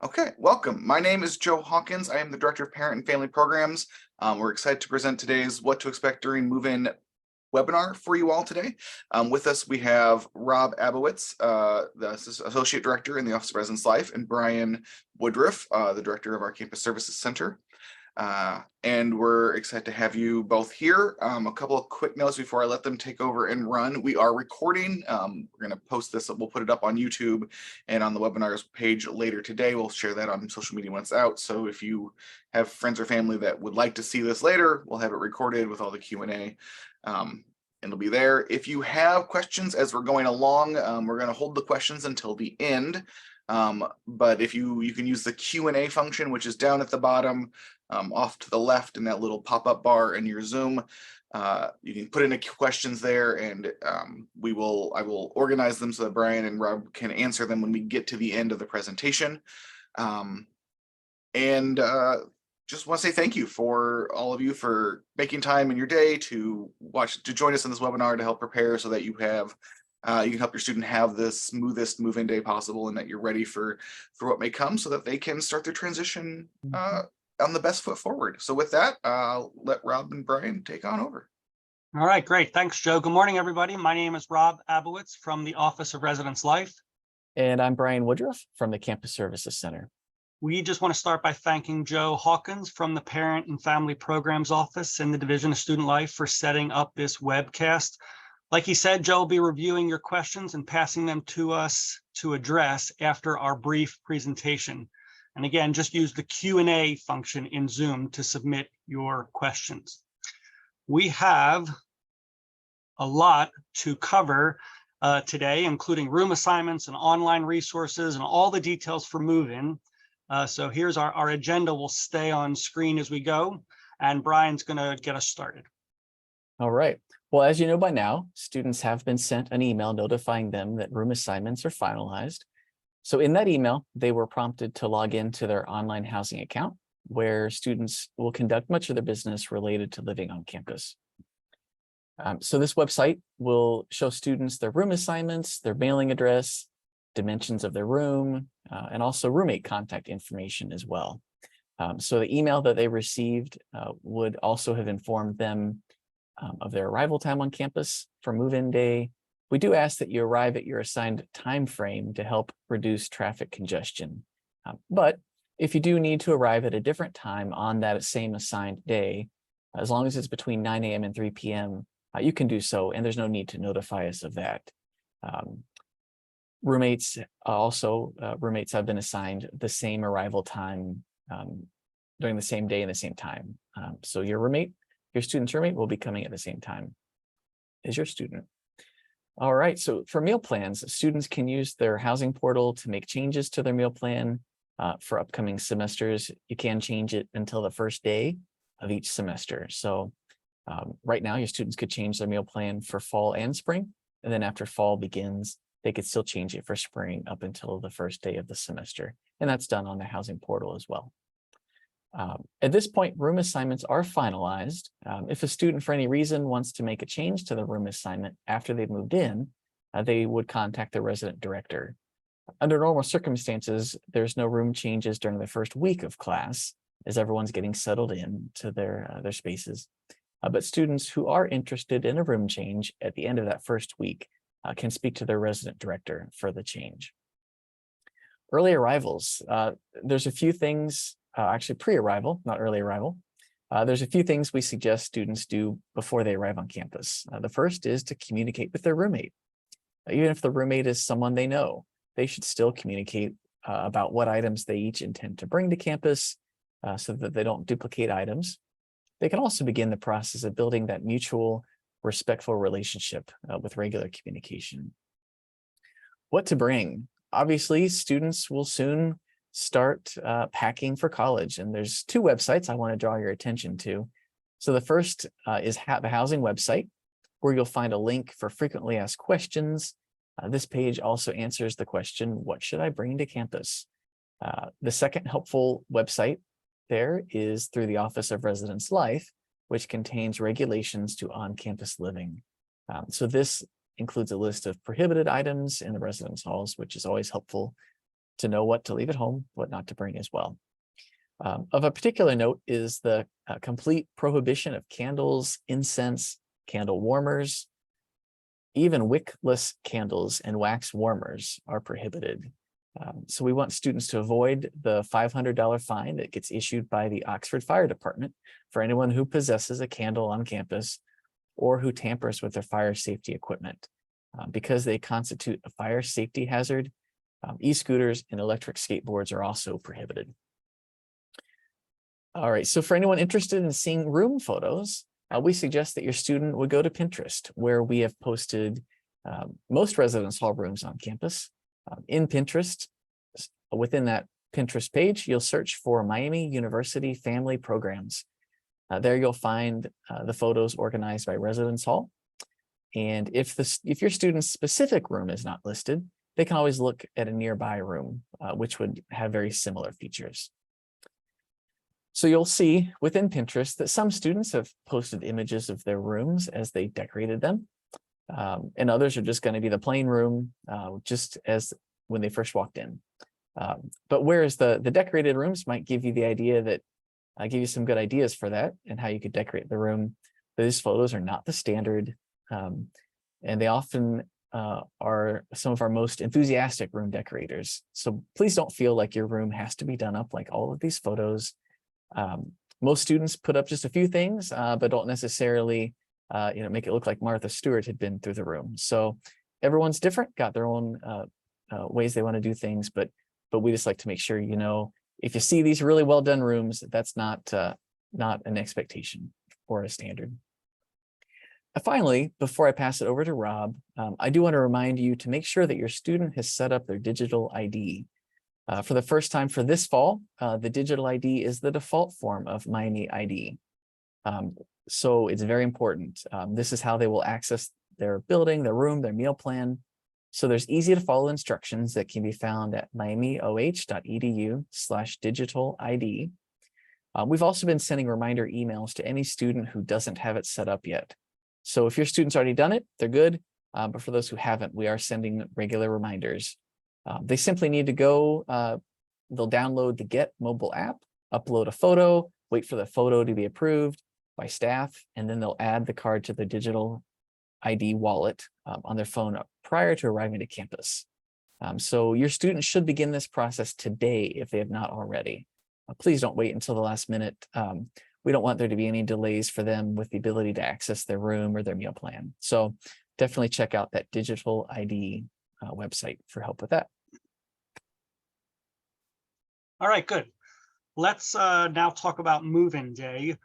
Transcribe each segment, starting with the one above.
Okay, welcome. My name is Joe Hawkins. I am the Director of Parent and Family Programs. We're excited to present today's What to Expect During Move-In webinar for you all today. With us, we have Rob Abowitz, the Associate Director in the Office of Residence Life, and Brian Woodruff, the Director of our Campus Services Center. And we're excited to have you both here. A couple of quick notes before I let them take over and run. We are recording. We're going to post this. We'll put it up on YouTube and on the webinars page later today. We'll share that on social media when it's out. So if you have friends or family that would like to see this later, we'll have it recorded with all the Q&A. It'll be there. If you have questions as we're going along, we're going to hold the questions until the end. But if you can use the Q&A function, which is down at the bottom, off to the left in that little pop-up bar in your Zoom. You can put in questions there, and I will organize them so that Brian and Rob can answer them when we get to the end of the presentation. Just want to say thank you for all of you for making time in your day to join us in this webinar to help prepare so that you can help your student have the smoothest move-in day possible, and that you're ready for what may come so that they can start their transition on the best foot forward. So with that, I'll let Rob and Brian take on over. All right, great. Thanks, Joe. Good morning, everybody. My name is Rob Abowitz from the Office of Residence Life. And I'm Brian Woodruff from the Campus Services Center. We just want to start by thanking Joe Hawkins from the Parent and Family Programs Office in the Division of Student Life for setting up this webcast. Like he said, Joe will be reviewing your questions and passing them to us to address after our brief presentation. And again, just use the Q&A function in Zoom to submit your questions. We have a lot to cover today, including room assignments and online resources and all the details for move-in. So here's our agenda. Will stay on screen as we go, and Brian's going to get us started. All right. Well, as you know by now, students have been sent an email notifying them that room assignments are finalized. So in that email, they were prompted to log into their online housing account, where students will conduct much of their business related to living on campus. So this website will show students their room assignments, their mailing address, dimensions of their room, and also roommate contact information as well. So the email that they received would also have informed them of their arrival time on campus for move-in day. We do ask that you arrive at your assigned time frame to help reduce traffic congestion. But if you do need to arrive at a different time on that same assigned day, as long as it's between 9 a.m. and 3 p.m., you can do so, and there's no need to notify us of that. Roommates have been assigned the same arrival time during the same day and the same time. So your student's roommate will be coming at the same time as your student. All right, so for meal plans, students can use their housing portal to make changes to their meal plan for upcoming semesters. You can change it until the first day of each semester. So right now, your students could change their meal plan for fall and spring, and then after fall begins, they could still change it for spring up until the first day of the semester, and that's done on the housing portal as well. At this point, room assignments are finalized. If a student for any reason wants to make a change to the room assignment after they've moved in, they would contact the resident director. Under normal circumstances, there's no room changes during the first week of class as everyone's getting settled in to their spaces. But students who are interested in a room change at the end of that first week can speak to their resident director for the change. Early arrivals, there's a few things. Actually pre-arrival, not early arrival. There's a few things we suggest students do before they arrive on campus. The first is to communicate with their roommate. Even if the roommate is someone they know, they should still communicate about what items they each intend to bring to campus so that they don't duplicate items. They can also begin the process of building that mutual, respectful relationship with regular communication. What to bring? Obviously, students will soon start packing for college. And there's two websites I want to draw your attention to. So the first is the housing website, where you'll find a link for frequently asked questions. This page also answers the question, what should I bring to campus? The second helpful website there is through the Office of Residence Life, which contains regulations to on-campus living. So this includes a list of prohibited items in the residence halls, which is always helpful to know what to leave at home, what not to bring as well. Of a particular note is the complete prohibition of candles, incense, candle warmers, even wickless candles and wax warmers are prohibited. So we want students to avoid the $500 fine that gets issued by the Oxford Fire Department for anyone who possesses a candle on campus or who tampers with their fire safety equipment. Because they constitute a fire safety hazard, e-scooters and electric skateboards are also prohibited. All right, so for anyone interested in seeing room photos, we suggest that your student would go to Pinterest, where we have posted most residence hall rooms on campus. In Pinterest, within that Pinterest page, you'll search for Miami University Family Programs. There you'll find the photos organized by residence hall. And if your student's specific room is not listed, they can always look at a nearby room, which would have very similar features. So you'll see within Pinterest that some students have posted images of their rooms as they decorated them. And others are just going to be the plain room, just as when they first walked in. But whereas the decorated rooms might give you the idea that, give you some good ideas for that and how you could decorate the room, these photos are not the standard. And they often are some of our most enthusiastic room decorators. So please don't feel like your room has to be done up like all of these photos. Most students put up just a few things, but don't necessarily make it look like Martha Stewart had been through the room. So everyone's different, got their own ways they want to do things, but we just like to make sure, if you see these really well done rooms, that's not an expectation or a standard. Finally, before I pass it over to Rob, I do want to remind you to make sure that your student has set up their digital ID. For the first time for this fall, the digital ID is the default form of Miami ID. So it's very important. This is how they will access their building, their room, their meal plan. So there's easy to follow instructions that can be found at miamioh.edu/digital ID. We've also been sending reminder emails to any student who doesn't have it set up yet. So if your student's already done it, they're good. But for those who haven't, we are sending regular reminders. They simply need to go, they'll download the Get mobile app, upload a photo, wait for the photo to be approved by staff, and then they'll add the card to the digital ID wallet on their phone prior to arriving to campus. So your students should begin this process today if they have not already. Please don't wait until the last minute. We don't want there to be any delays for them with the ability to access their room or their meal plan. So definitely check out that digital ID website for help with that. All right, good. Let's now talk about move-in day.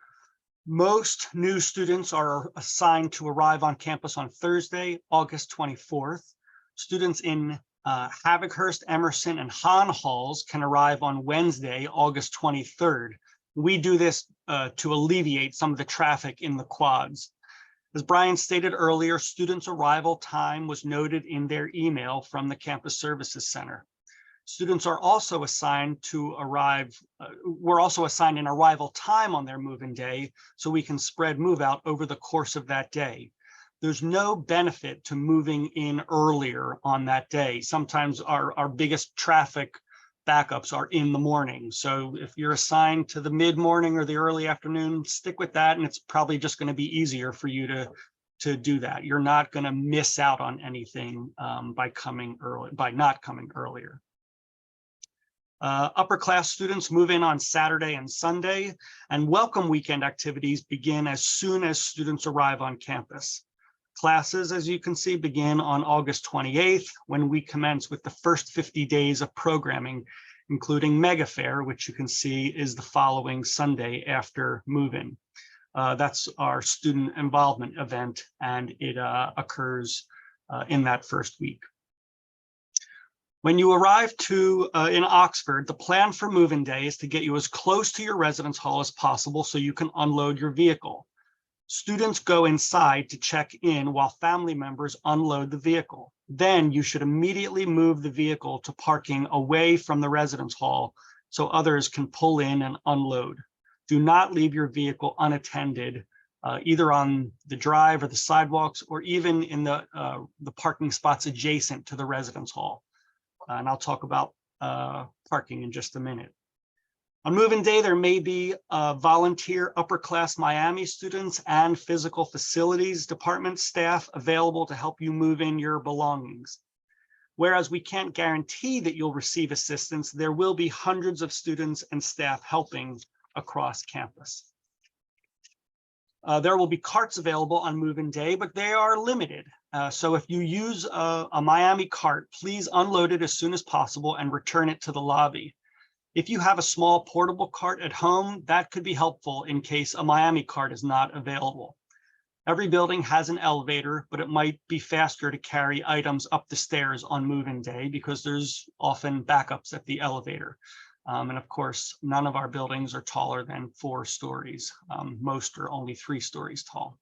Most new students are assigned to arrive on campus on Thursday, August 24th. Students in Havighurst, Emerson, and Hahn Halls can arrive on Wednesday, August 23rd. We do this to alleviate some of the traffic in the quads. As Brian stated earlier, students' arrival time was noted in their email from the Campus Services Center. Students are also assigned to arrive, we're also assigned an arrival time on their move-in day so we can spread move out over the course of that day. There's no benefit to moving in earlier on that day. Sometimes our biggest traffic backups are in the morning. So if you're assigned to the mid-morning or the early afternoon, stick with that, and it's probably just going to be easier for you to do that. You're not going to miss out on anything by not coming earlier. Upper class students move in on Saturday and Sunday, and welcome weekend activities begin as soon as students arrive on campus. Classes, as you can see, begin on August 28th, when we commence with the first 50 days of programming, including Mega Fair, which you can see is the following Sunday after move-in. That's our student involvement event, and it occurs in that first week. When you arrive in Oxford, the plan for move-in day is to get you as close to your residence hall as possible so you can unload your vehicle. Students go inside to check in while family members unload the vehicle. Then you should immediately move the vehicle to parking away from the residence hall so others can pull in and unload. Do not leave your vehicle unattended, either on the drive or the sidewalks, or even in the parking spots adjacent to the residence hall. And I'll talk about parking in just a minute. On move-in day, there may be volunteer upper-class Miami students and physical facilities department staff available to help you move in your belongings. Whereas we can't guarantee that you'll receive assistance, there will be hundreds of students and staff helping across campus. There will be carts available on move-in day, but they are limited. So if you use a Miami cart, please unload it as soon as possible and return it to the lobby. If you have a small portable cart at home, that could be helpful in case a Miami cart is not available. Every building has an elevator, but it might be faster to carry items up the stairs on move-in day because there's often backups at the elevator. And of course, none of our buildings are taller than 4 stories. Most are only 3 stories tall.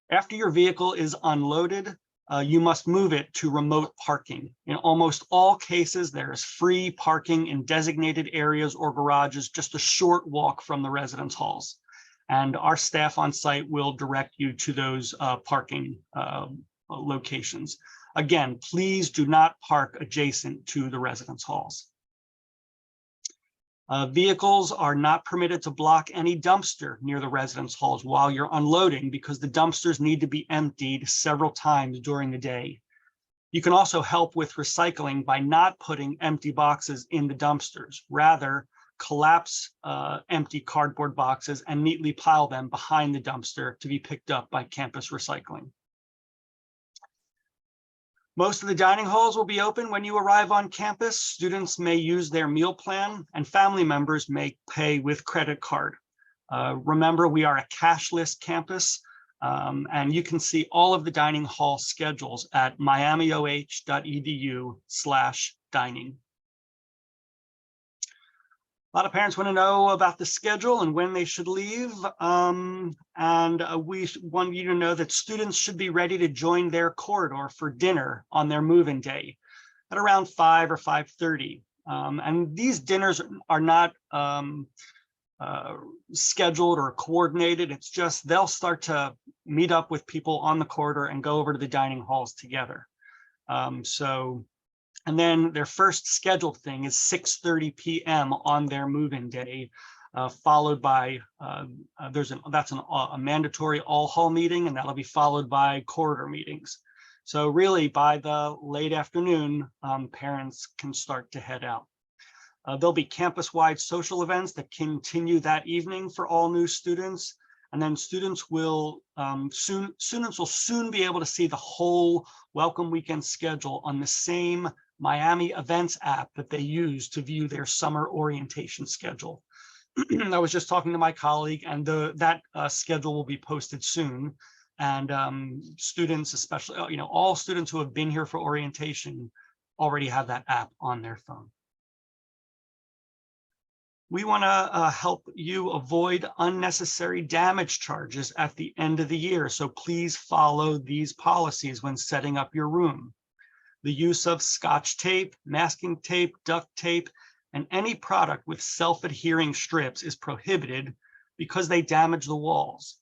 After your vehicle is unloaded, you must move it to remote parking. In almost all cases, there is free parking in designated areas or garages, just a short walk from the residence halls. And our staff on site will direct you to those parking locations. Again, please do not park adjacent to the residence halls. Vehicles are not permitted to block any dumpster near the residence halls while you're unloading because the dumpsters need to be emptied several times during the day. You can also help with recycling by not putting empty boxes in the dumpsters. Rather, collapse empty cardboard boxes and neatly pile them behind the dumpster to be picked up by campus recycling. Most of the dining halls will be open when you arrive on campus. Students may use their meal plan and family members may pay with credit card. Remember, we are a cashless campus and you can see all of the dining hall schedules at miamioh.edu/dining. A lot of parents want to know about the schedule and when they should leave. We want you to know that students should be ready to join their corridor for dinner on their move-in day at around 5 or 5:30. And these dinners are not scheduled or coordinated. It's just they'll start to meet up with people on the corridor and go over to the dining halls together. And then their first scheduled thing is 6:30 p.m. on their move-in day, followed by, that's a mandatory all-hall meeting, and that'll be followed by corridor meetings. So really by the late afternoon, parents can start to head out. There'll be campus-wide social events that continue that evening for all new students. And then students will soon be able to see the whole Welcome Weekend schedule on the same Miami Events app that they use to view their summer orientation schedule. I was just talking to my colleague, and that schedule will be posted soon. And students, especially, all students who have been here for orientation already have that app on their phone. We want to help you avoid unnecessary damage charges at the end of the year. So please follow these policies when setting up your room. The use of Scotch tape, masking tape, duct tape, and any product with self-adhering strips is prohibited because they damage the walls.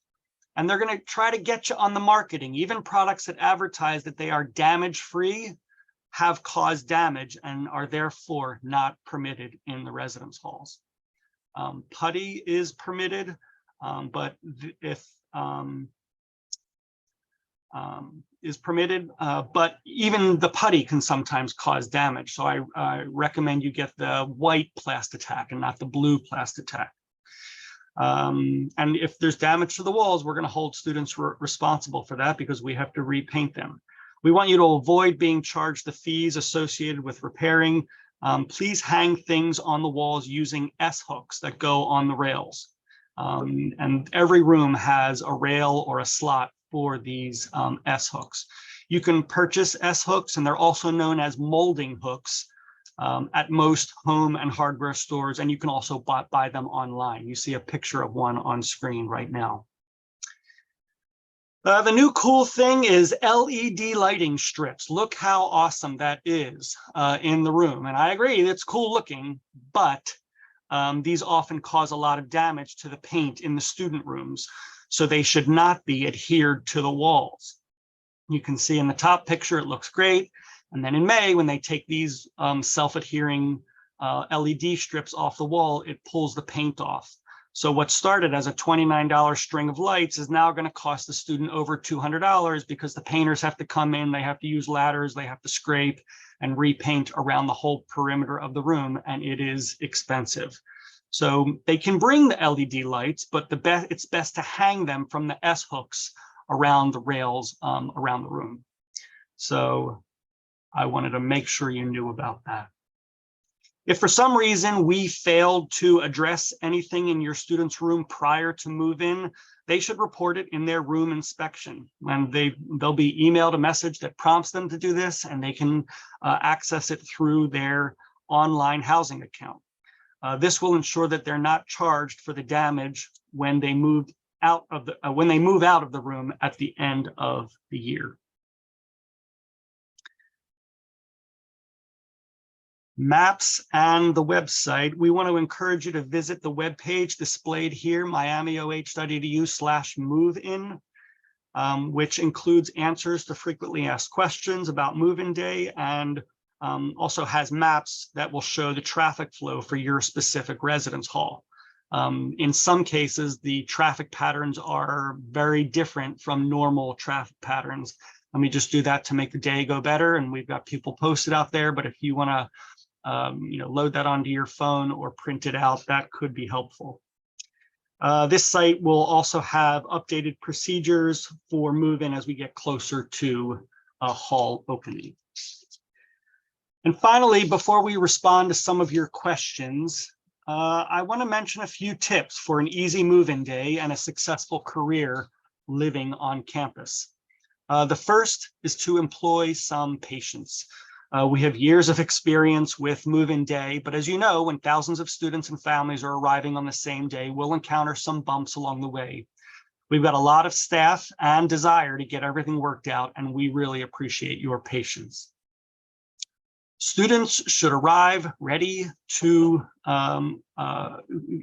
And they're going to try to get you on the marketing. Even products that advertise that they are damage-free have caused damage and are therefore not permitted in the residence halls. Putty is permitted, but but even the putty can sometimes cause damage. So I recommend you get the white Plasti-Tac and not the blue Plasti-Tac. And if there's damage to the walls, we're going to hold students responsible for that because we have to repaint them. We want you to avoid being charged the fees associated with repairing. Please hang things on the walls using S-hooks that go on the rails. And every room has a rail or a slot for these S-hooks. You can purchase S-hooks, and they're also known as molding hooks at most home and hardware stores, and you can also buy them online. You see a picture of one on screen right now. The new cool thing is LED lighting strips. Look how awesome that is in the room. And I agree, it's cool looking, but these often cause a lot of damage to the paint in the student rooms. So they should not be adhered to the walls. You can see in the top picture, it looks great. And then in May, when they take these self-adhering LED strips off the wall, it pulls the paint off. So what started as a $29 string of lights is now going to cost the student over $200 because the painters have to come in, they have to use ladders, they have to scrape and repaint around the whole perimeter of the room, and it is expensive. So they can bring the LED lights, but it's best to hang them from the S hooks around the rails around the room. So I wanted to make sure you knew about that. If for some reason we failed to address anything in your student's room prior to move-in, they should report it in their room inspection. And they'll be emailed a message that prompts them to do this, and they can access it through their online housing account. This will ensure that they're not charged for the damage when they move out of the room at the end of the year. Maps and the website. We want to encourage you to visit the webpage displayed here, miamioh.edu/move-in, which includes answers to frequently asked questions about move-in day, and also has maps that will show the traffic flow for your specific residence hall. In some cases, the traffic patterns are very different from normal traffic patterns. Let me just do that to make the day go better, and we've got people posted out there, but if you want to load that onto your phone or print it out, that could be helpful. This site will also have updated procedures for move-in as we get closer to a hall opening. And finally, before we respond to some of your questions, I want to mention a few tips for an easy move-in day and a successful career living on campus. The first is to employ some patience. We have years of experience with move-in day, but as you know, when thousands of students and families are arriving on the same day, we'll encounter some bumps along the way. We've got a lot of staff and desire to get everything worked out, and we really appreciate your patience. Students should arrive ready to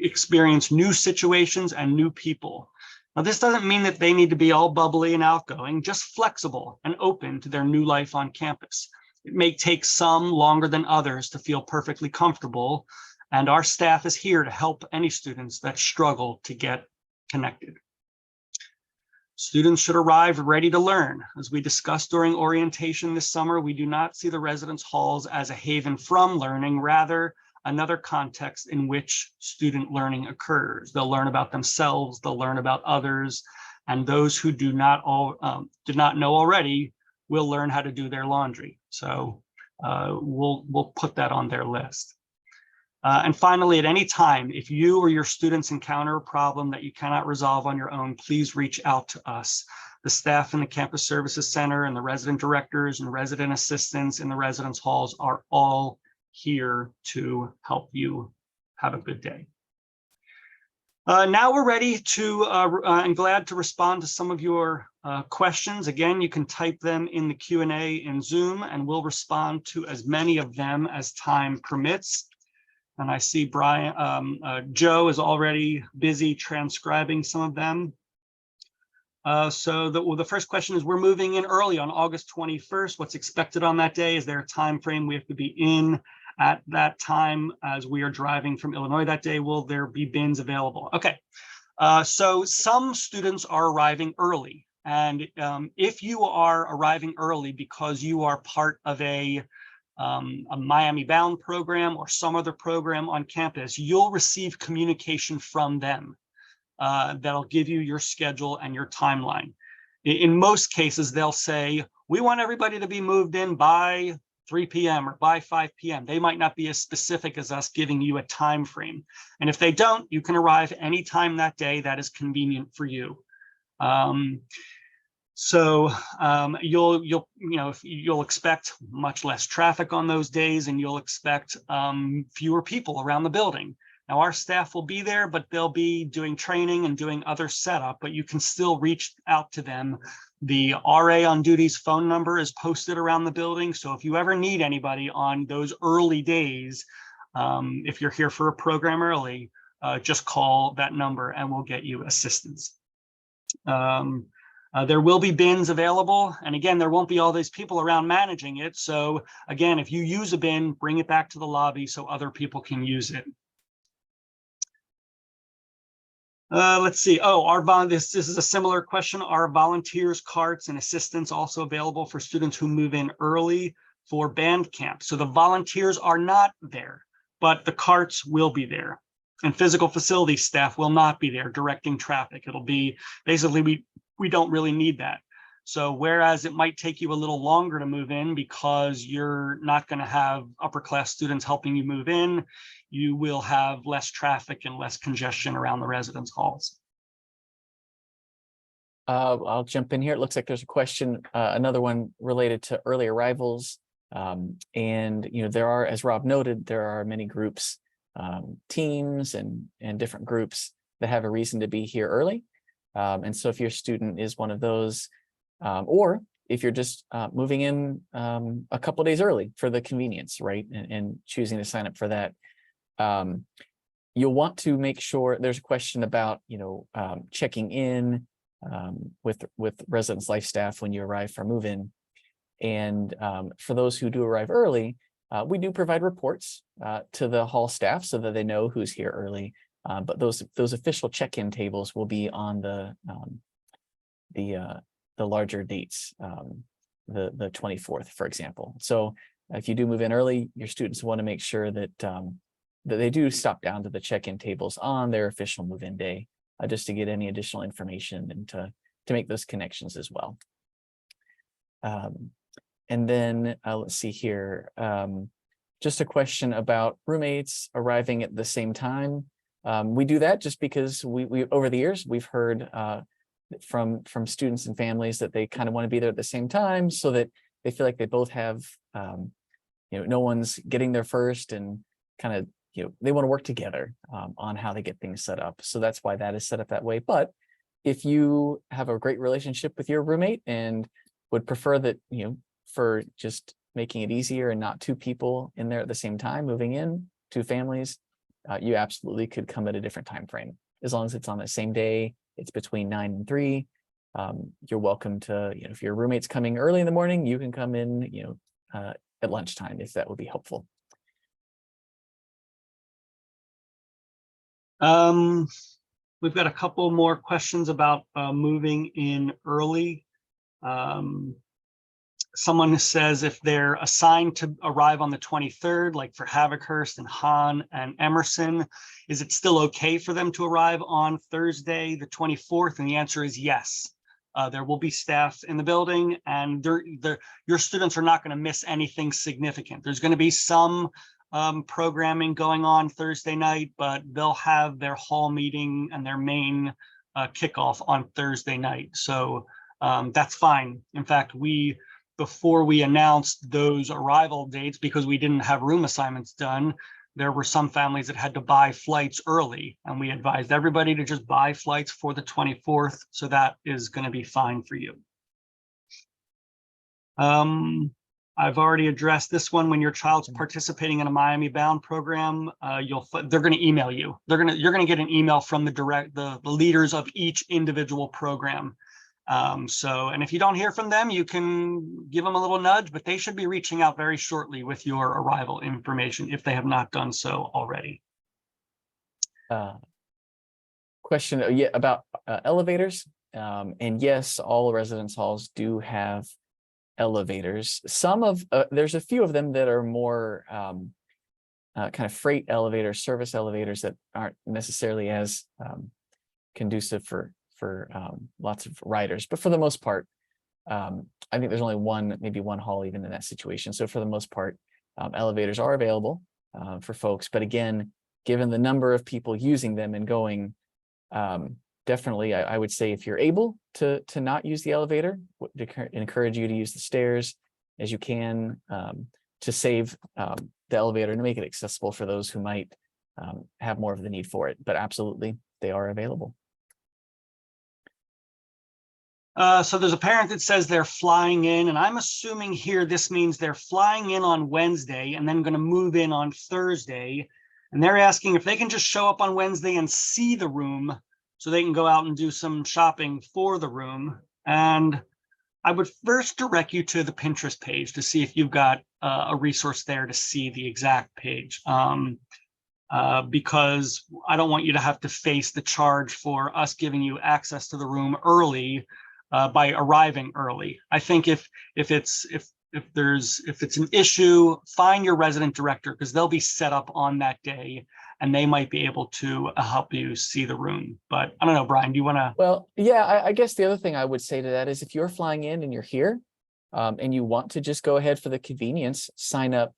experience new situations and new people. Now, this doesn't mean that they need to be all bubbly and outgoing, just flexible and open to their new life on campus. It may take some longer than others to feel perfectly comfortable, and our staff is here to help any students that struggle to get connected. Students should arrive ready to learn. As we discussed during orientation this summer, we do not see the residence halls as a haven from learning, rather another context in which student learning occurs. They'll learn about themselves, they'll learn about others, and those who do not know already will learn how to do their laundry. So we'll put that on their list. And finally, at any time, if you or your students encounter a problem that you cannot resolve on your own, please reach out to us. The staff in the Campus Services Center and the resident directors and resident assistants in the residence halls are all here to help you have a good day. Now we're ready to and glad to respond to some of your questions. Again, you can type them in the Q&A in Zoom, and we'll respond to as many of them as time permits. And I see Joe is already busy transcribing some of them. So the first question is, we're moving in early on August 21st. What's expected on that day? Is there a time frame we have to be in at that time as we are driving from Illinois that day? Will there be bins available? Okay, so some students are arriving early. And if you are arriving early because you are part of a Miami Bound program or some other program on campus, you'll receive communication from them that'll give you your schedule and your timeline. In most cases, they'll say, we want everybody to be moved in by 3 p.m. or by 5 p.m. They might not be as specific as us giving you a time frame. And if they don't, you can arrive anytime that day that is convenient for you. You'll expect much less traffic on those days, and you'll expect fewer people around the building. Now, our staff will be there, but they'll be doing training and doing other setup, but you can still reach out to them. The RA on duty's phone number is posted around the building. So if you ever need anybody on those early days, if you're here for a program early, just call that number and we'll get you assistance. There will be bins available. And again, there won't be all these people around managing it. So again, if you use a bin, bring it back to the lobby so other people can use it. Let's see. Oh, this is a similar question. Are volunteers, carts, and assistants also available for students who move in early for band camp? So the volunteers are not there, but the carts will be there. And physical facility staff will not be there directing traffic. It'll be basically, we don't really need that. So whereas it might take you a little longer to move in because you're not going to have upper class students helping you move in, you will have less traffic and less congestion around the residence halls. I'll jump in here. It looks like there's a question, another one related to early arrivals. And there are, as Rob noted, there are many groups, teams and different groups that have a reason to be here early. And so if your student is one of those, or if you're just moving in a couple days early for the convenience, right, and choosing to sign up for that, you'll want to make sure. There's a question about checking in with residence life staff when you arrive for move-in. And for those who do arrive early, we do provide reports to the hall staff so that they know who's here early. But those official check-in tables will be on the larger dates, the 24th, for example. So if you do move in early, your students want to make sure that that they do stop down to the check-in tables on their official move-in day, just to get any additional information and to make those connections as well. And then let's see here, just a question about roommates arriving at the same time. We do that just because we over the years we've heard from students and families that they kind of want to be there at the same time so that they feel like they both have no one's getting there first, and kind of they want to work together on how they get things set up. So that's why that is set up that way. But if you have a great relationship with your roommate and would prefer that for just making it easier and not two people in there at the same time moving in, two families, you absolutely could come at a different time frame. As long as it's on the same day, it's between 9 and 3. You're welcome to, if your roommate's coming early in the morning, you can come in, at lunchtime, if that would be helpful. We've got a couple more questions about moving in early. Someone says if they're assigned to arrive on the 23rd, like for Havikhurst and Hahn and Emerson, is it still okay for them to arrive on Thursday, the 24th? And the answer is yes. There will be staff in the building, and your students are not going to miss anything significant. There's going to be some programming going on Thursday night, but they'll have their hall meeting and their main kickoff on Thursday night. So that's fine. In fact, before we announced those arrival dates, because we didn't have room assignments done, there were some families that had to buy flights early, and we advised everybody to just buy flights for the 24th. So that is going to be fine for you. I've already addressed this one. When your child's participating in a Miami Bound program, they're going to email you. You're going to get an email from the leaders of each individual program. And if you don't hear from them, you can give them a little nudge, but they should be reaching out very shortly with your arrival information if they have not done so already. Question about elevators. And yes, all residence halls do have elevators. There's a few of them that are more kind of freight elevators, service elevators that aren't necessarily as conducive for lots of riders, but for the most part, I think there's only maybe one hall even in that situation. So for the most part, elevators are available for folks. But again, given the number of people using them and going, definitely, I would say if you're able to not use the elevator, encourage you to use the stairs as you can to save the elevator and make it accessible for those who might have more of the need for it. But absolutely, they are available. So there's a parent that says they're flying in, and I'm assuming here this means they're flying in on Wednesday and then going to move in on Thursday. And they're asking if they can just show up on Wednesday and see the room so they can go out and do some shopping for the room. And I would first direct you to the Pinterest page to see if you've got a resource there to see the exact page. Because I don't want you to have to face the charge for us giving you access to the room early by arriving early. I think if it's an issue, find your resident director, because they'll be set up on that day and they might be able to help you see the room. But I don't know, Brian, do you want to? Well, yeah, I guess the other thing I would say to that is if you're flying in and you're here and you want to just go ahead for the convenience, sign up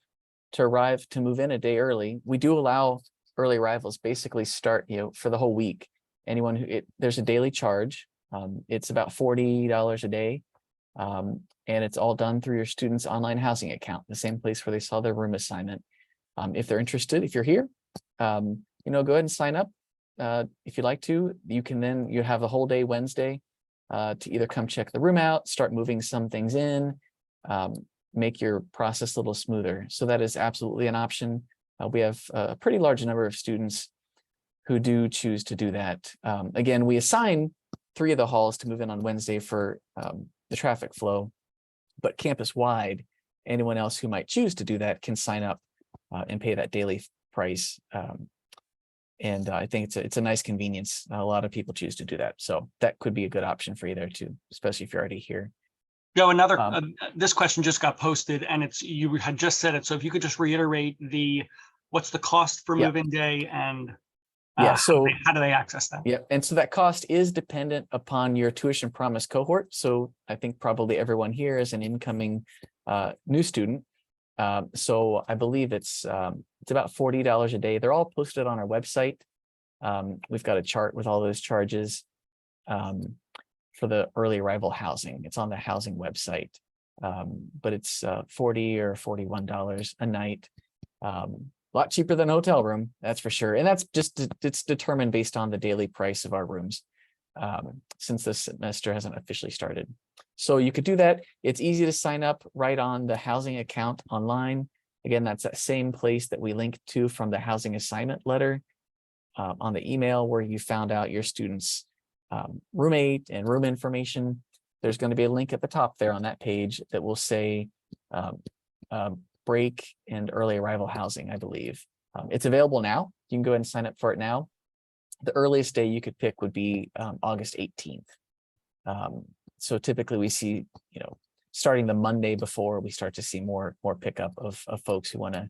to arrive, to move in a day early. We do allow early arrivals, basically start, for the whole week. Anyone who, there's a daily charge. It's about $40 a day. And it's all done through your student's online housing account, the same place where they saw their room assignment. If they're interested, if you're here, go ahead and sign up. If you'd like to, you have the whole day Wednesday to either come check the room out, start moving some things in, make your process a little smoother. So that is absolutely an option. We have a pretty large number of students who do choose to do that. Again, we assign 3 of the halls to move in on Wednesday for the traffic flow, but campus-wide, anyone else who might choose to do that can sign up and pay that daily price. And I think it's a nice convenience. A lot of people choose to do that. So that could be a good option for you there too, especially if you're already here. Joe, this question just got posted and you had just said it. So if you could just reiterate what's the cost for move-in day and so how do they access that? Yeah, and so that cost is dependent upon your tuition promise cohort. So I think probably everyone here is an incoming new student. So I believe it's about $40 a day. They're all posted on our website. We've got a chart with all those charges for the early arrival housing. It's on the housing website, but it's $40 or $41 a night. A lot cheaper than a hotel room, that's for sure. And that's it's determined based on the daily price of our rooms since this semester hasn't officially started. So you could do that. It's easy to sign up right on the housing account online. Again, that's that same place that we linked to from the housing assignment letter on the email where you found out your student's roommate and room information. There's going to be a link at the top there on that page that will say break and early arrival housing, I believe. It's available now. You can go ahead and sign up for it now. The earliest day you could pick would be August 18th. So typically we see, starting the Monday before, we start to see more pickup of folks who want to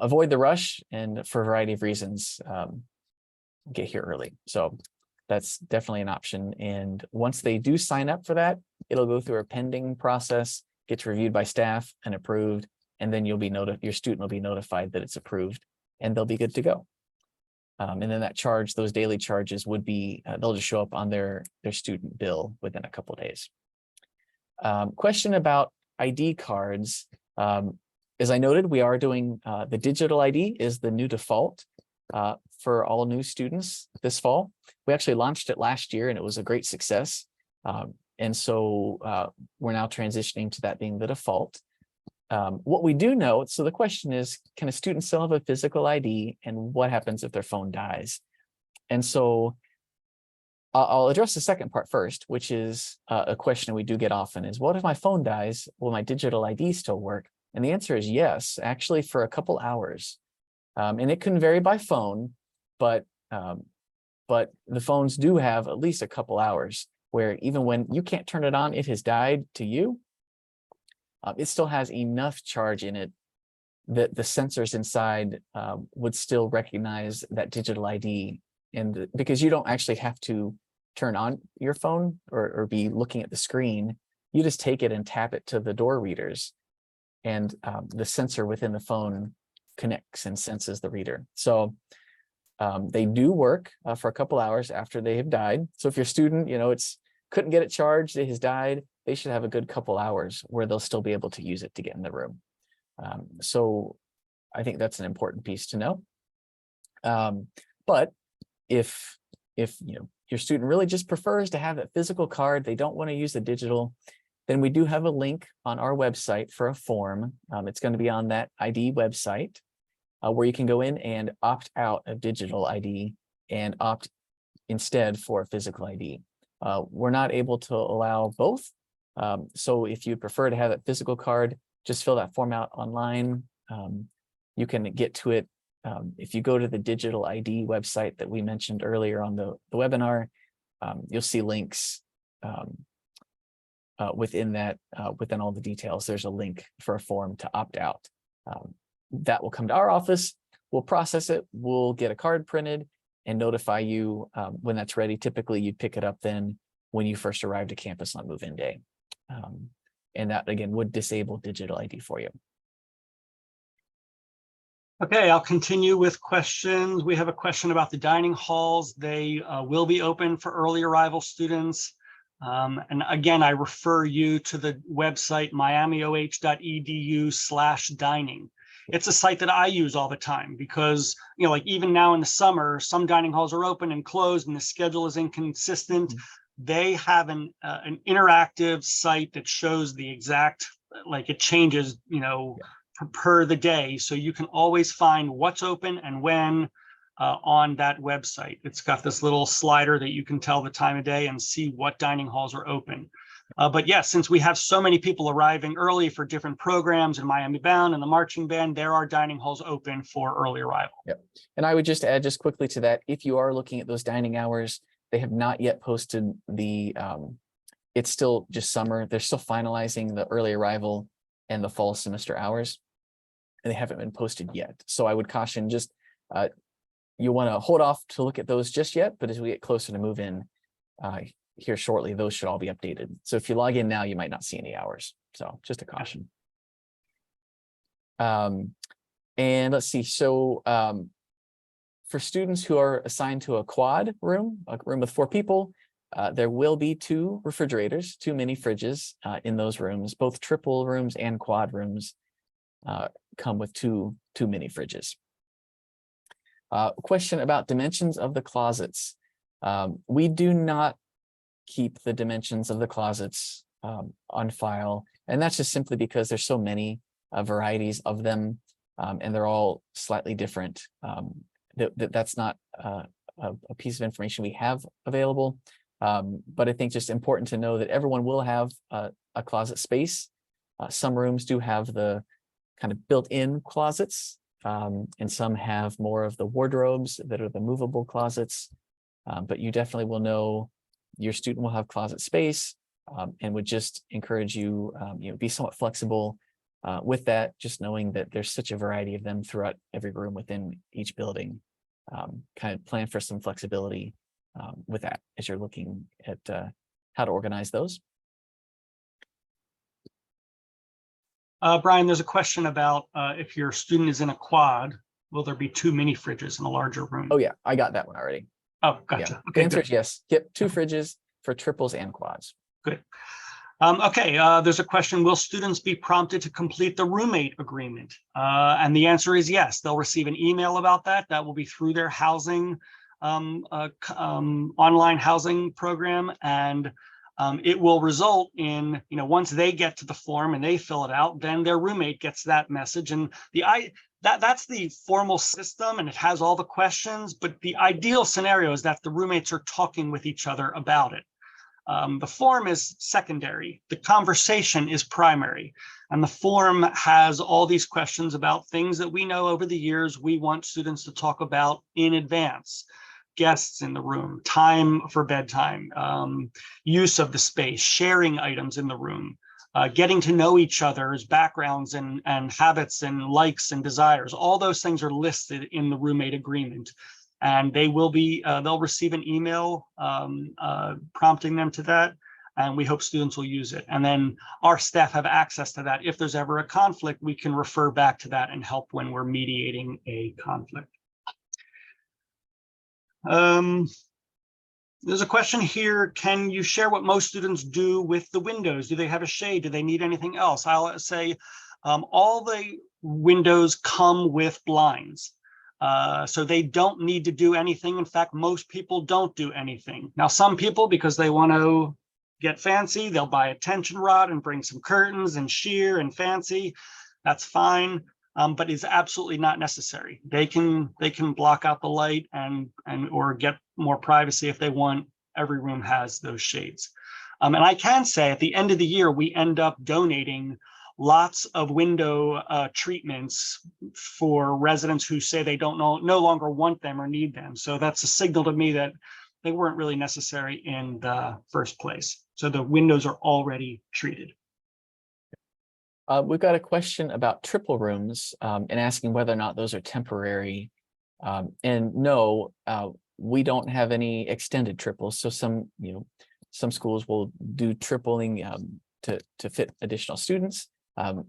avoid the rush and for a variety of reasons get here early. So that's definitely an option. And once they do sign up for that, it'll go through a pending process, gets reviewed by staff and approved, and then your student will be notified that it's approved and they'll be good to go. And then that charge, those daily charges would be, they'll just show up on their student bill within a couple of days. Question about ID cards. As I noted, we are doing the digital ID is the new default for all new students this fall. We actually launched it last year and it was a great success. And so we're now transitioning to that being the default. What we do know, so the question is, can a student still have a physical ID and what happens if their phone dies? And so I'll address the second part first, which is a question we do get often is, what if my phone dies? Will my digital ID still work? And the answer is yes, actually for a couple hours. And it can vary by phone, but the phones do have at least a couple hours where even when you can't turn it on, it has died to you. It still has enough charge in it that the sensors inside would still recognize that digital ID. And because you don't actually have to turn on your phone or be looking at the screen, you just take it and tap it to the door readers. And the sensor within the phone connects and senses the reader. So they do work for a couple hours after they have died. So if your student, couldn't get it charged, it has died, they should have a good couple hours where they'll still be able to use it to get in the room. So I think that's an important piece to know. But if your student really just prefers to have that physical card, they don't want to use the digital, then we do have a link on our website for a form. It's going to be on that ID website where you can go in and opt out of digital ID and opt instead for a physical ID. We're not able to allow both. So if you prefer to have that physical card, just fill that form out online. You can get to it if you go to the digital ID website that we mentioned earlier on the webinar. You'll see links within that, within all the details. There's a link for a form to opt out. That will come to our office. We'll process it. We'll get a card printed and notify you when that's ready. Typically, you'd pick it up then when you first arrive to campus on move-in day. And that, again, would disable digital ID for you. Okay, I'll continue with questions. We have a question about the dining halls. They will be open for early arrival students. And again, I refer you to the website miamioh.edu/dining. It's a site that I use all the time because, you know, like even now in the summer, some dining halls are open and closed and the schedule is inconsistent. They have an interactive site that shows the exact, like it changes, you know, per the day. So you can always find what's open and when on that website. It's got this little slider that you can tell the time of day and see what dining halls are open. But yes, since we have so many people arriving early for different programs in Miami Bound and the marching band, there are dining halls open for early arrival. Yep. And I would just add just quickly to that, if you are looking at those dining hours, they have not yet posted the, it's still just summer. They're still finalizing the early arrival and the fall semester hours, and they haven't been posted yet. So I would caution just, you want to hold off to look at those just yet, but as we get closer to move in here shortly, those should all be updated. So if you log in now, you might not see any hours. So just a caution. And let's see. So for students who are assigned to a quad room, a room with 4 people, there will be 2 refrigerators, 2 mini fridges in those rooms. Both triple rooms and quad rooms come with two mini fridges. Question about dimensions of the closets. We do not keep the dimensions of the closets on file, and that's just simply because there's so many varieties of them, and they're all slightly different. That's not a piece of information we have available, but I think just important to know that everyone will have a closet space. Some rooms do have the kind of built-in closets, and some have more of the wardrobes that are the movable closets, but you definitely will know your student will have closet space, and would just encourage you, be somewhat flexible with that, just knowing that there's such a variety of them throughout every room within each building. Kind of plan for some flexibility with that as you're looking at how to organize those. Brian, there's a question about if your student is in a quad, will there be 2 mini fridges in a larger room? Oh yeah, I got that one already. Oh, gotcha. Yeah. Okay, the answer good. is yes. Yep, 2 fridges for triples and quads. Good. Okay, there's a question, will students be prompted to complete the roommate agreement? And the answer is yes. They'll receive an email about that. That will be through their housing, online housing program. And it will result in, once they get to the form and they fill it out, then their roommate gets that message. And that's the formal system, and it has all the questions, but the ideal scenario is that the roommates are talking with each other about it. The form is secondary, the conversation is primary, and the form has all these questions about things that we know over the years we want students to talk about in advance. Guests in the room, time for bedtime, use of the space, sharing items in the room, getting to know each other's backgrounds and habits and likes and desires. All those things are listed in the roommate agreement, and they will be they'll receive an email prompting them to that, and we hope students will use it. And then our staff have access to that. If there's ever a conflict, we can refer back to that and help when we're mediating a conflict. There's a question here. Can you share what most students do with the windows? Do they have a shade? Do they need anything else? I'll say all the windows come with blinds. So they don't need to do anything. In fact, most people don't do anything. Now, some people, because they want to get fancy, they'll buy a tension rod and bring some curtains and sheer and fancy. That's fine. But it's absolutely not necessary. They can block out the light and or get more privacy if they want every room has those shades. And I can say at the end of the year, we end up donating lots of window treatments for residents who say they don't no longer want them or need them. So that's a signal to me that they weren't really necessary in the first place. So the windows are already treated. We've got a question about triple rooms and asking whether or not those are temporary. And no, we don't have any extended triples. So some schools will do tripling to fit additional students.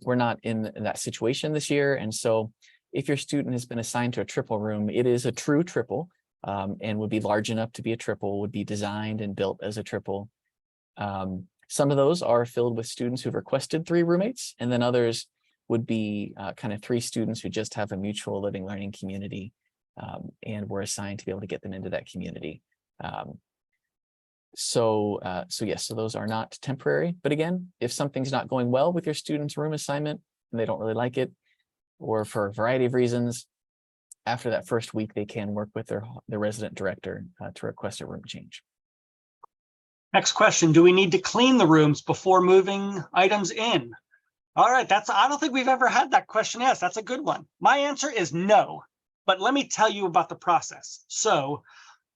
We're not in that situation this year. And so if your student has been assigned to a triple room, it is a true triple and would be large enough to be a triple, would be designed and built as a triple. Some of those are filled with students who've requested 3 roommates, and then others would be kind of 3 students who just have a mutual living learning community and we're assigned to be able to get them into that community. So yes, so those are not temporary. But again, if something's not going well with your student's room assignment and they don't really like it, or for a variety of reasons, after that first week, they can work with their resident director to request a room change. Next question, do we need to clean the rooms before moving items in? All right, I don't think we've ever had that question asked. That's a good one. My answer is no, but let me tell you about the process. So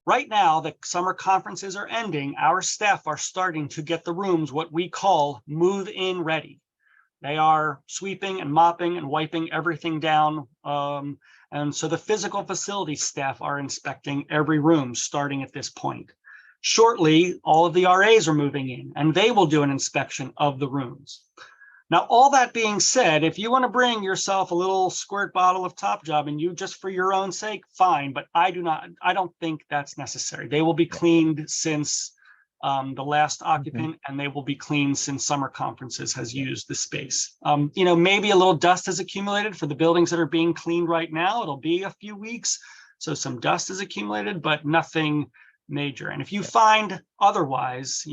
right now, the summer conferences are ending. Our staff are starting to get the rooms what we call move-in ready. They are sweeping and mopping and wiping everything down. And so the physical facility staff are inspecting every room starting at this point. Shortly, all of the RAs are moving in and they will do an inspection of the rooms. Now, all that being said, if you want to bring yourself a little squirt bottle of Top Job and you just for your own sake, fine, but I don't think that's necessary. They will be cleaned since the last occupant, and they will be cleaned since summer conferences has used the space. Maybe a little dust has accumulated for the buildings that are being cleaned right now. It'll be a few weeks, so some dust has accumulated, but nothing major. And if you find otherwise,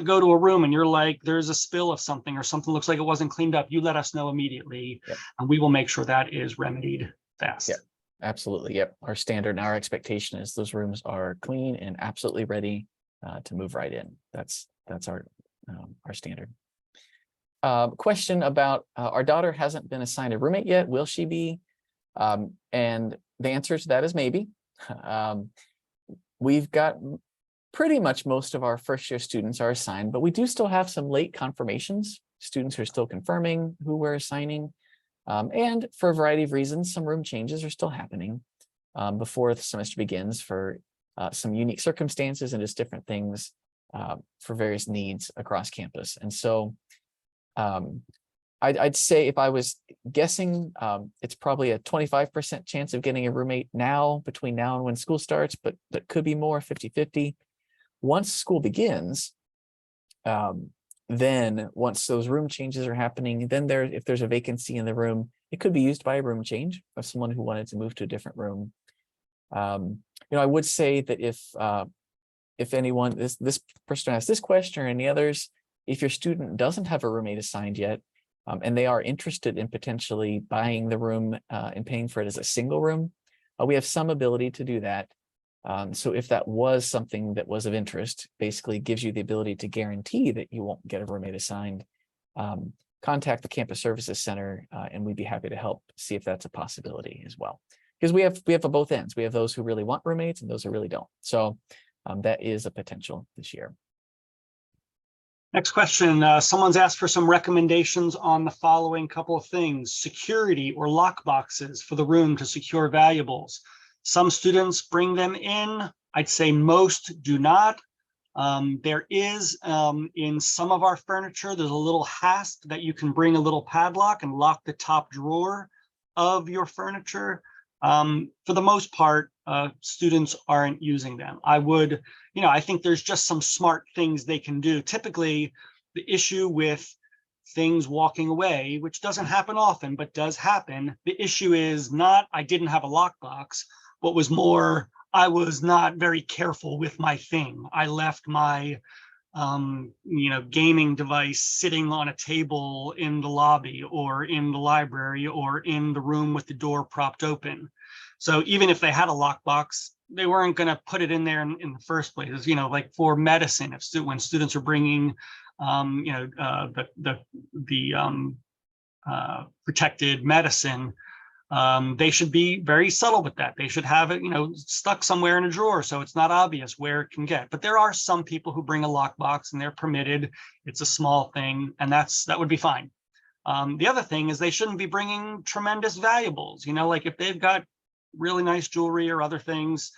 go to a room and you're like, there's a spill of something or something looks like it wasn't cleaned up, you let us know immediately, and we will make sure that is remedied fast. Yeah, absolutely. Yep. Our standard and our expectation is those rooms are clean and absolutely ready to move right in. That's our standard. Question about our daughter hasn't been assigned a roommate yet. Will she be? And the answer to that is maybe. We've got pretty much most of our first year students are assigned, but we do still have some late confirmations, students who are still confirming who we're assigning. And for a variety of reasons, some room changes are still happening before the semester begins for some unique circumstances and just different things for various needs across campus. And so I'd say if I was guessing, it's probably a 25% chance of getting a roommate between now and when school starts, but that could be more, 50-50. Once school begins, then once those room changes are happening, then if there's a vacancy in the room, it could be used by a room change of someone who wanted to move to a different room. I would say that if anyone, this person asked this question or any others, if your student doesn't have a roommate assigned yet, and they are interested in potentially buying the room and paying for it as a single room, we have some ability to do that. So if that was something that was of interest, basically gives you the ability to guarantee that you won't get a roommate assigned, contact the Campus Services Center and we'd be happy to help see if that's a possibility as well. Because we have on both ends. We have those who really want roommates and those who really don't. So that is a potential this year. Next question, someone's asked for some recommendations on the following couple of things: security or lock boxes for the room to secure valuables. Some students bring them in. I'd say most do not. There is in some of our furniture, there's a little hasp that you can bring a little padlock and lock the top drawer of your furniture. For the most part, students aren't using them. I think there's just some smart things they can do. Typically, the issue with things walking away, which doesn't happen often, but does happen, the issue is not, I didn't have a lockbox. What was more, I was not very careful with my thing. I left my gaming device sitting on a table in the lobby or in the library or in the room with the door propped open. So even if they had a lockbox, going to put it in there in the first place. You know, like for medicine, when students are bringing, protected medicine, they should be very subtle with that. They should have it, stuck somewhere in a drawer so it's not obvious where it can get. But there are some people who bring a lockbox and they're permitted. It's a small thing, and that would be fine. The other thing is they shouldn't be bringing tremendous valuables. Like if they've got really nice jewelry or other things,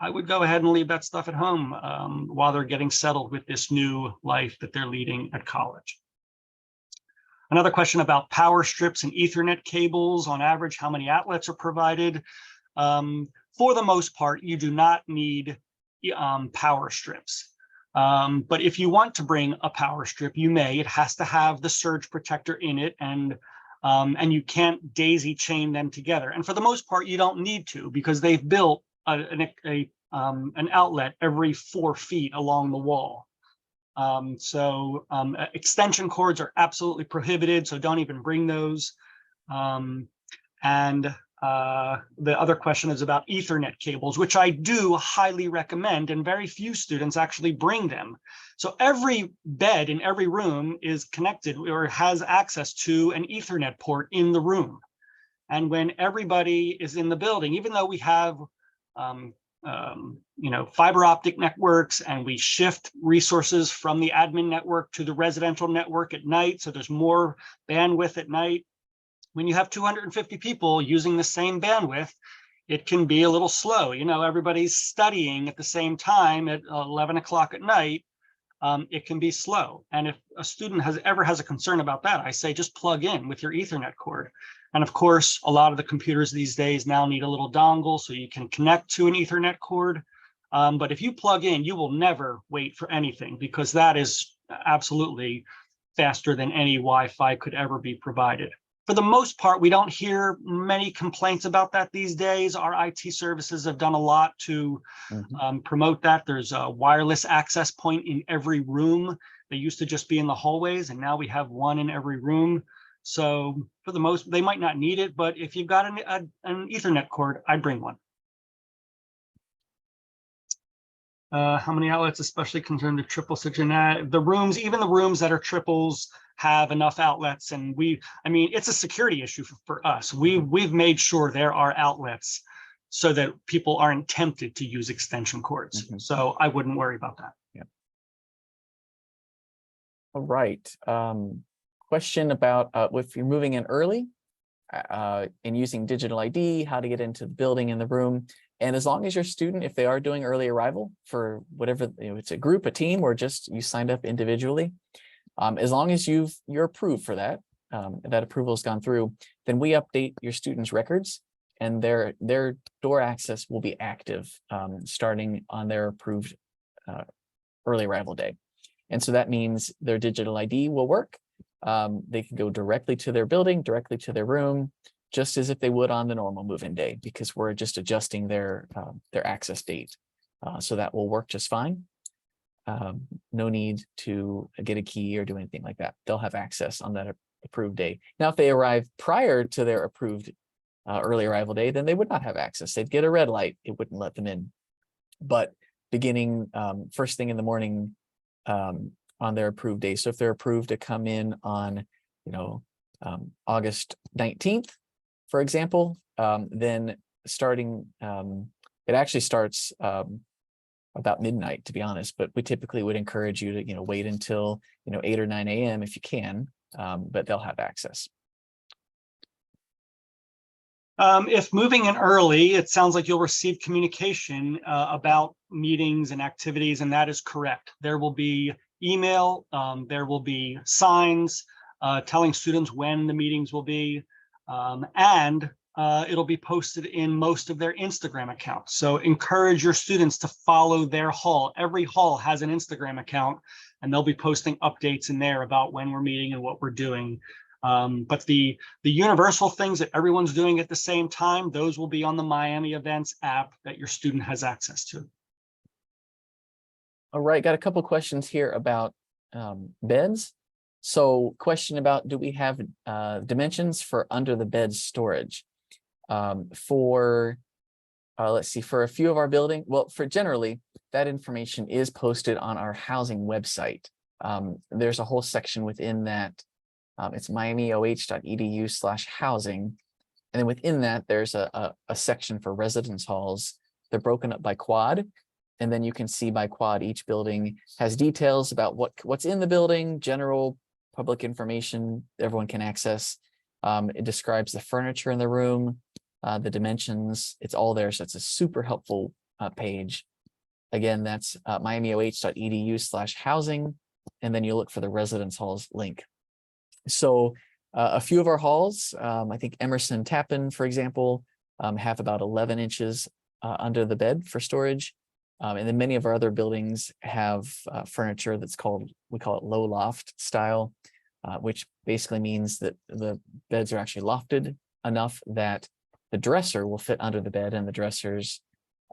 I would go ahead and leave that stuff at home while they're getting settled with this new life that they're leading at college. Another question about power strips and Ethernet cables. On average, how many outlets are provided? For the most part, you do not need power strips. But if you want to bring a power strip, you may. It has to have the surge protector in it, and you can't daisy chain them together. And for the most part, you don't need to, because they've built an outlet every 4 feet along the wall. Extension cords are absolutely prohibited, so don't even bring those. The other question is about Ethernet cables, which I do highly recommend, and very few students actually bring them. So every bed in every room is connected or has access to an Ethernet port in the room. And when everybody is in the building, even though we have fiber optic networks, and we shift resources from the admin network to the residential network at night, so there's more bandwidth at night. When you have 250 people using the same bandwidth, it can be a little slow. Everybody's studying at the same time at 11 o'clock at night. It can be slow. And if a student ever has a concern about that, I say just plug in with your Ethernet cord. And of course, a lot of the computers these days now need a little dongle so you can connect to an Ethernet cord. But if you plug in, you will never wait for anything, because that is absolutely faster than any Wi-Fi could ever be provided. For the most part, we don't hear many complaints about that these days. Our IT services have done a lot to promote that. There's a wireless access point in every room. They used to just be in the hallways, and now we have one in every room. So for the most, they might not need it, but if you've got an Ethernet cord, I'd bring one. How many outlets, especially concerned with triple section? The rooms, even the rooms that are triples, have enough outlets, and it's a security issue for us. We've made sure there are outlets so that people aren't tempted to use extension cords. So I wouldn't worry about that. Yeah. All right. Question about if you're moving in early and using digital ID, how to get into the building in the room. And as long as your student, if they are doing early arrival for whatever, it's a group, a team, or just you signed up individually, as long as you're approved for that, that approval has gone through, then we update your students' records, and their door access will be active starting on their approved early arrival day. And so that means their digital ID will work. They can go directly to their building, directly to their room, just as if they would on the normal move-in day, because we're just adjusting their access date. So that will work just fine. No need to get a key or do anything like that. They'll have access on that approved day. Now, if they arrive prior to their approved early arrival day, then they would not have access. They'd get a red light. It wouldn't let them in. But beginning first thing in the morning on their approved day. So if they're approved to come in on, August 19th, for example, then starting, it actually starts about midnight, to be honest, but we typically would encourage you to, wait until, 8 or 9 a.m. if you can, but they'll have access. If moving in early, it sounds like you'll receive communication about meetings and activities, and that is correct. There will be email, there will be signs telling students when the meetings will be, and it'll be posted in most of their Instagram accounts. So encourage your students to follow their hall. Every hall has an Instagram account, and they'll be posting updates in there about when we're meeting and what we're doing. But the universal things that everyone's doing at the same time, those will be on the Miami Events app that your student has access to. All right, got a couple questions here about beds. So question about, do we have dimensions for under the bed storage? For let's see, for a few of our building, well, for generally, that information is posted on our housing website. There's a whole section within that. It's miamioh.edu/housing. And then within that, there's a section for residence halls. They're broken up by quad. And then you can see by quad, each building has details about what's in the building, general public information everyone can access. It describes the furniture in the room, the dimensions, it's all there. So it's a super helpful page. Again, that's miamioh.edu/housing. And then you look for the residence halls link. So a few of our halls, I think Emerson Tappan, for example, have about 11 inches under the bed for storage. And then many of our other buildings have furniture that's we call it low loft style, which basically means that the beds are actually lofted enough that the dresser will fit under the bed, and the dressers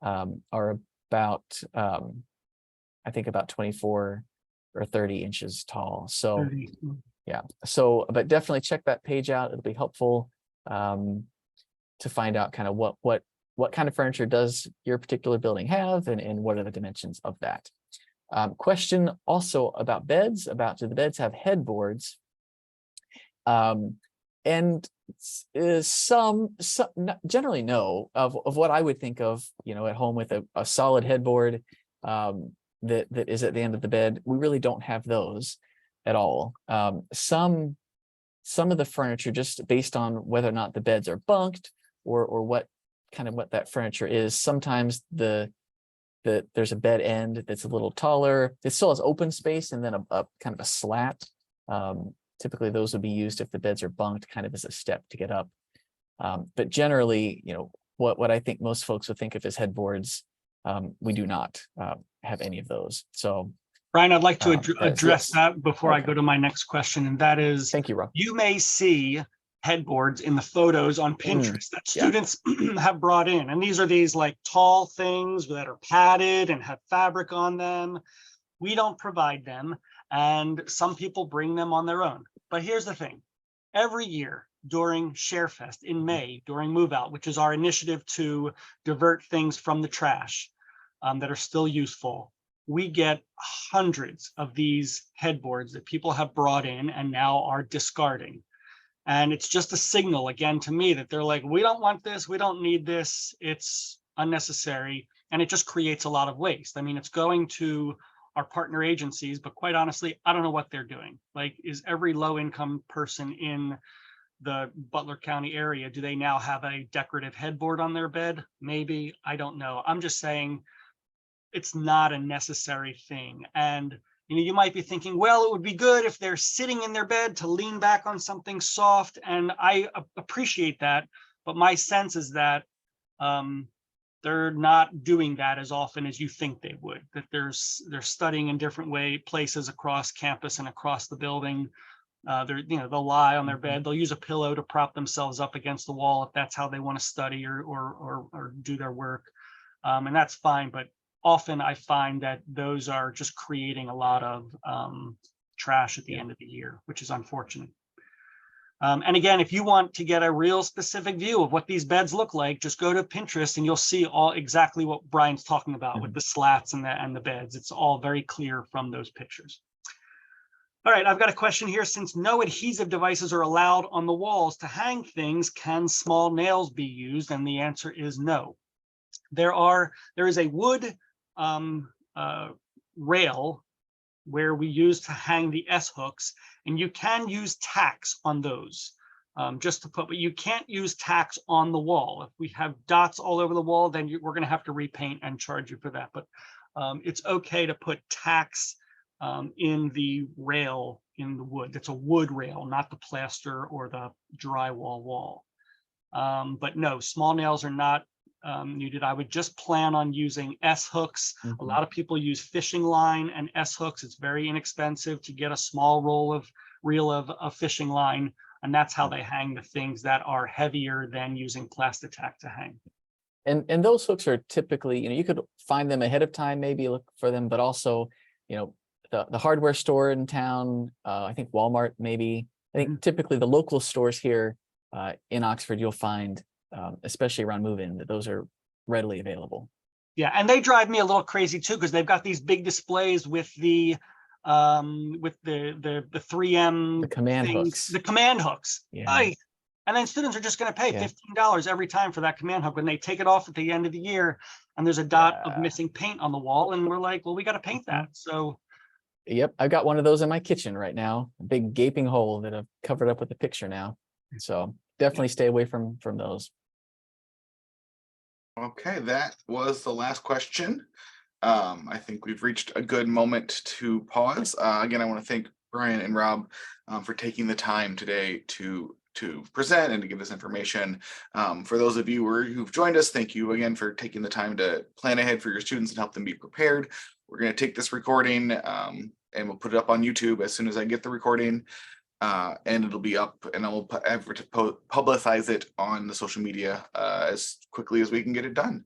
are about, I think about 24 or 30 inches tall. So 30. yeah, so, but definitely check that page out. It'll be helpful to find out kind of what kind of furniture does your particular building have, and what are the dimensions of that. Question also about beds, do the beds have headboards? And some generally no, of what I would think of, at home with a solid headboard that is at the end of the bed. We really don't have those at all. Some of the furniture, just based on whether or not the beds are bunked or what that furniture is, sometimes there's a bed end that's a little taller. It still has open space and then a kind of a slat. Typically those would be used if the beds are bunked, kind of as a step to get up. But generally, what I think most folks would think of as headboards, we do not have any of those. So Brian, I'd like to address yes. that before I Okay. go to my next question, and that is, Thank you, Rob. you may see headboards in the photos on Pinterest that students have brought in. And these are like tall things that are padded and have fabric on them. We don't provide them, and some people bring them on their own. But here's the thing. Every year during ShareFest in May, during Move Out, which is our initiative to divert things from the trash that are still useful, we get hundreds of these headboards that people have brought in and now are discarding. And it's just a signal, again, to me that they're like, we don't want this, we don't need this, it's unnecessary. And it just creates a lot of waste. I mean, it's going to our partner agencies, but quite honestly, I don't know what they're doing. Like, is every low income person in the Butler County area, do they now have a decorative headboard on their bed? Maybe, I don't know. I'm just saying it's not a necessary thing. And you might be thinking, well, it would be good if they're sitting in their bed to lean back on something soft. And I appreciate that. But my sense is that they're not doing that as often as you think they would, that they're studying in different places across campus and across the building. They'll lie on their bed. They'll use a pillow to prop themselves up against the wall if that's how they want to study or do their work. And that's fine. But often I find that those are just creating a lot of trash at the end of the year, which is unfortunate. And again, if you want to get a real specific view of what these beds look like, just go to Pinterest and you'll see exactly what Brian's talking about with the slats and the beds. It's all very clear from those pictures. All right, I've got a question here. Since no adhesive devices are allowed on the walls to hang things, can small nails be used? And the answer is no. There is a wood rail where we use to hang the S hooks, and you can use tacks on those but you can't use tacks on the wall. If we have dots all over the wall, then we're going to have to repaint and charge you for that. But it's okay to put tacks in the rail in the wood. That's a wood rail, not the plaster or the drywall wall. But no, small nails are not needed. I would just plan on using S hooks. A lot of people use fishing line and S hooks. It's very inexpensive to get a small reel of fishing line, and that's how they hang the things that are heavier than using Plasti-Tack to hang. And those hooks are typically, you could find them ahead of time, maybe look for them, but also, the hardware store in town, I think Walmart, maybe. I think typically the local stores here in Oxford, you'll find, especially around move-in, that those are readily available. Yeah, and they drive me a little crazy too, because they've got these big displays with the 3M The command things, hooks. the command hooks. Yeah. Aye. And then students are just going to pay Yeah. $15 every time for that command hook when they take it off at the end of the year, and there's a dot of Yeah. missing paint on the wall, and we're like, well, we got to paint that. So Yep, I've got one of those in my kitchen right now, a big gaping hole that I've covered up with the picture now. So definitely stay away from those. Okay, that was the last question. I think we've reached a good moment to pause. Again, I want to thank Brian and Rob for taking the time today to present and to give this information. For those of you who've joined us, thank you again for taking the time to plan ahead for your students and help them be prepared. We're going to take this recording and we'll put it up on YouTube as soon as I get the recording. And it'll be up, and I will publicize it on the social media as quickly as we can get it done.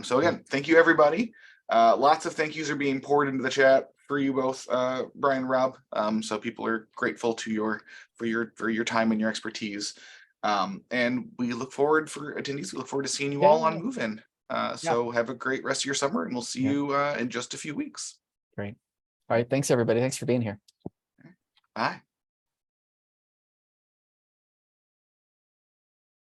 So again, thank you everybody. Lots of thank yous are being poured into the chat for you both, Brian and Rob. So people are grateful to for your time and your expertise. And we look forward for attendees. We look forward to seeing you all on Move In. So have a great rest of your summer, and we'll see you in just a few weeks. Great. All right. Thanks everybody. Thanks for being here. Bye.